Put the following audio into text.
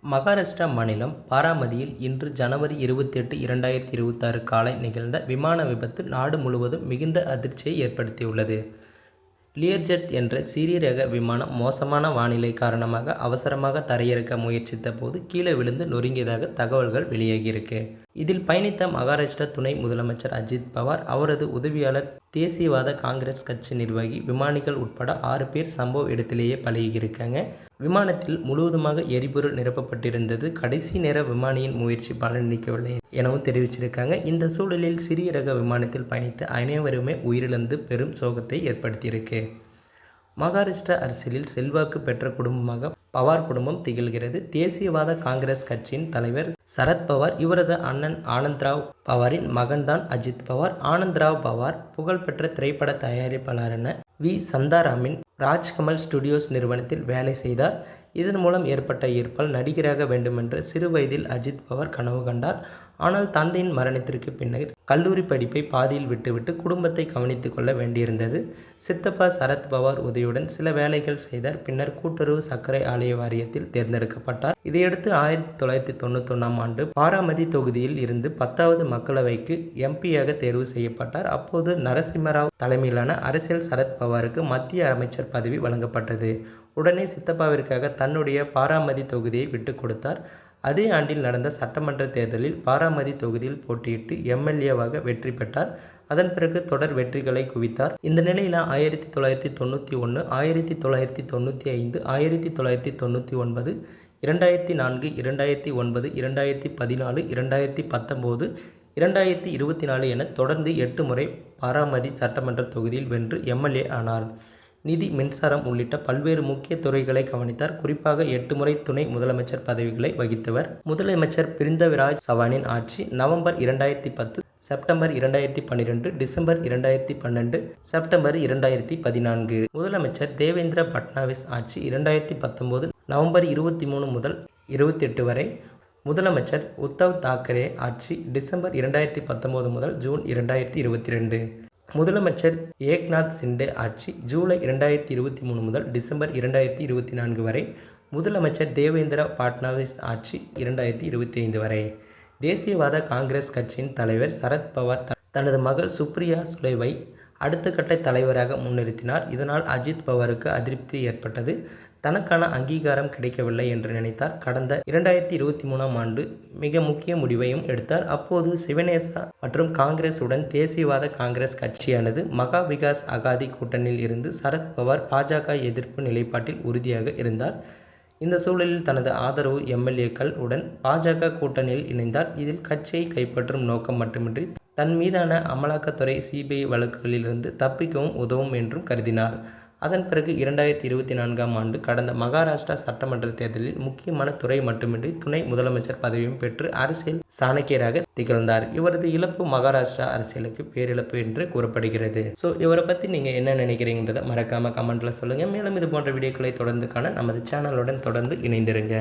மகாராஷ்டிரா மாநிலம் பாராமதியில் இன்று ஜனவரி 28, 2026 காலை நிகழ்ந்த விமான விபத்து நாடு முழுவதும் மிகுந்த அதிர்ச்சியை ஏற்படுத்தியுள்ளது. லியர்ஜெட் என்ற சிறிய ரக விமானம் மோசமான வானிலை காரணமாக அவசரமாக தரையிறக்க முயற்சித்த போது கீழே விழுந்து நொறுங்கியதாக தகவல்கள் வெளியாகியிருக்கு. இதில் பயணித்த மகாராஷ்டிரா துணை முதலமைச்சர் அஜித் பவார், அவரது உதவியாளர், தேசியவாத காங்கிரஸ் கட்சி நிர்வாகி, விமானிகள் உட்பட 6 பேர் சம்பவ இடத்திலேயே பலியாகியிருக்காங்க. விமானத்தில் முழுவதுமாக எரிபொருள் நிரப்பப்பட்டிருந்தது. கடைசி நேர விமானியின் முயற்சி பலனளிக்கவில்லை எனவும் தெரிவிச்சிருக்காங்க. இந்த சூழலில் சிறிய ரக விமானத்தில் பயணித்த அனைவருமே உயிரிழந்து பெரும் சோகத்தை ஏற்படுத்தியிருக்கு. மகாராஷ்டிரா அரசியலில் செல்வாக்கு பெற்ற குடும்பமாக பவார் குடும்பம் திகழ்கிறது. தேசியவாத காங்கிரஸ் கட்சியின் தலைவர் சரத் பவார், இவரது அண்ணன் ஆனந்த்ராவ் பவாரின் மகன்தான் அஜித் பவார். ஆனந்த்ராவ் பவார் புகழ்பெற்ற திரைப்பட தயாரிப்பாளரான வி. சந்தாராமின் ராஜ்கமல் ஸ்டுடியோஸ் நிறுவனத்தில் வேலை செய்தார். இதன் மூலம் ஏற்பட்ட ஈர்ப்பால் நடிகராக வேண்டுமென்ற சிறு வயதில் அஜித் பவார் கனவு கண்டார். ஆனால் தந்தையின் மரணத்திற்கு பின்னர் கல்லூரி படிப்பை பாதியில் விட்டுவிட்டு குடும்பத்தை கவனித்துக் கொள்ள வேண்டியிருந்தது. சித்தப்பா சரத் பவார் உதவியுடன் சில வேலைகள் செய்தார். பின்னர் கூட்டுறவு சர்க்கரை ஆலை வாரியத்தில் தேர்ந்தெடுக்கப்பட்டார். இதையடுத்து 1991ஆம் ஆண்டு பாராமதி தொகுதியில் இருந்து 10வது மக்களவைக்கு எம்பியாக தேர்வு செய்யப்பட்டார். அப்போது நரசிம்மராவ் தலைமையிலான அரசியல் சரத் பவாருக்கு மத்திய அமைச்சர் பதவி வழங்கப்பட்டது. உடனே சித்தப்பாவிற்காக தன்னுடைய பாராமதி தொகுதியை விட்டுக் கொடுத்தார். அதே ஆண்டில் நடந்த சட்டமன்ற தேர்தலில் பாராமதி தொகுதியில் போட்டியிட்டு எம்எல்ஏவாக வெற்றி பெற்றார். அதன் பிறகு தொடர் வெற்றிகளை குவித்தார். இந்த நிலையில் 1991, 1995, 1999, 2004, 2009, 2014, 2019, 2024 என தொடர்ந்து 8 முறை பாராமதி சட்டமன்ற தொகுதியில் வென்று எம்எல்ஏ ஆனார். நிதி, மின்சாரம் உள்ளிட்ட பல்வேறு முக்கிய துறைகளை கவனித்தார். குறிப்பாக 8 முறை துணை முதலமைச்சர் பதவிகளை வகித்தவர். முதலமைச்சர் பிருந்தவிராஜ் சவானின் ஆட்சி நவம்பர் 2010, செப்டம்பர் 2012, டிசம்பர் 2012, செப்டம்பர் 2014. முதலமைச்சர் தேவேந்திர பட்னாவிஸ் ஆட்சி 2019 நவம்பர் 23 முதல் 28 வரை. முதலமைச்சர் உத்தவ் தாக்கரே ஆட்சி டிசம்பர் 2019 முதல் ஜூன் 2022. முதலமைச்சர் ஏக்நாத் சிண்டே ஆட்சி ஜூலை 2023 முதல் டிசம்பர் 2024 வரை. முதலமைச்சர் தேவேந்திர பட்னாவிஸ் ஆட்சி 2025 வரை. தேசியவாத காங்கிரஸ் கட்சியின் தலைவர் சரத் பவார் தனது மகள் சுப்ரியா சுலேவை அடுத்த கட்ட தலைவராக முன்னிறுத்தினார். இதனால் அஜித் பவாருக்கு அதிருப்தி ஏற்பட்டது. தனக்கான அங்கீகாரம் கிடைக்கவில்லை என்று நினைத்தார். கடந்த 2023ஆம் ஆண்டு மிக முக்கிய முடிவையும் எடுத்தார். அப்போது சிவசேனா மற்றும் காங்கிரஸ் உடன் தேசியவாத காங்கிரஸ் கட்சியானது மகா விகாஸ் அகாதி கூட்டணியில் இருந்து சரத் பவார் பாஜக எதிர்ப்பு நிலைப்பாட்டில் உறுதியாக இருந்தார். இந்த சூழலில் தனது ஆதரவு எம்எல்ஏக்கள் உடன் பாஜக கூட்டணியில் இணைந்தார். இதில் கட்சியை கைப்பற்றும் நோக்கம் மட்டுமின்றி தன் மீதான அமலாக்கத்துறை சிபிஐ வழக்குகளிலிருந்து தப்பிக்கவும் உதவும் என்றும் கருதினார். அதன் பிறகு 2024ஆம் ஆண்டு கடந்த மகாராஷ்டிரா சட்டமன்ற தேர்தலில் முக்கியமான துறை மட்டுமின்றி துணை முதலமைச்சர் பதவியும் பெற்று அரசியல் சாணக்கியராக திகழ்ந்தார். இவரது இழப்பு மகாராஷ்டிரா அரசியலுக்கு பேரிழப்பு என்று கூறப்படுகிறது. ஸோ இவரை பற்றி நீங்கள் என்ன நினைக்கிறீங்கன்றதை மறக்காமல் கமெண்ட்டில் சொல்லுங்கள். மேலும் இது போன்ற வீடியோக்களை தொடர்ந்து காண நமது சேனலுடன் தொடர்ந்து இணைந்திருங்க.